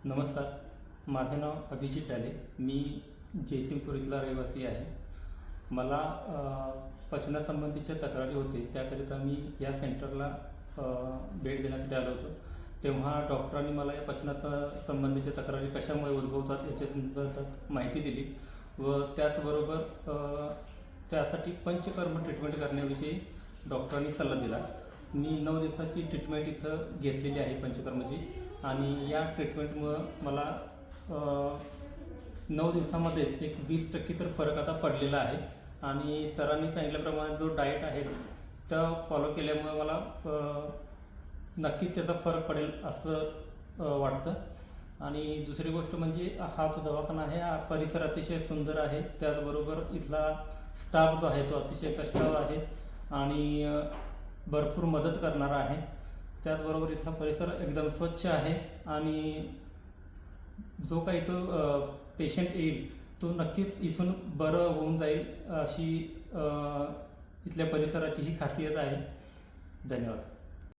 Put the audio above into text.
नमस्कार. माझे नाव अभिजित डाले. मी जयसिंगपूर इथला रहिवासी आहे. मला पचनासंबंधीच्या तक्रारी होते, त्याकरिता मी या सेंटरला भेट देण्यासाठी आलो होतो. तेव्हा डॉक्टरांनी मला या संबंधीच्या तक्रारी कशामुळे उद्भवतात याच्या संदर्भात माहिती दिली व त्याचबरोबर त्यासाठी पंचकर्म ट्रीटमेंट करण्याविषयी डॉक्टरांनी सल्ला दिला. मी 9 दिवसाची ट्रीटमेंट इथं घेतलेली आहे पंचकर्मची, आणि या ट्रीटमेंटमुळं मला 9 दिवसामध्येच एक 20% तर फरक आता पडलेला आहे. आणि सरांनी सांगितल्याप्रमाणे जो डाएट आहे तो फॉलो केल्यामुळे मला नक्कीच त्याचा फरक पडेल असं वाटतं. आणि दुसरी गोष्ट म्हणजे हा जो दवाखाना आहे, हा परिसर अतिशय सुंदर आहे. त्याचबरोबर इथला स्टाफ जो आहे तो अतिशय कष्टाळू आहे आणि भरपूर मदत करणारा आहे. त्याचबरोबर इथला परिसर एकदम स्वच्छ आहे आणि जो काही तो पेशंट येईल तो नक्कीच इथून बरं होऊन जाईल अशी इथल्या परिसराची ही खासियत आहे. धन्यवाद.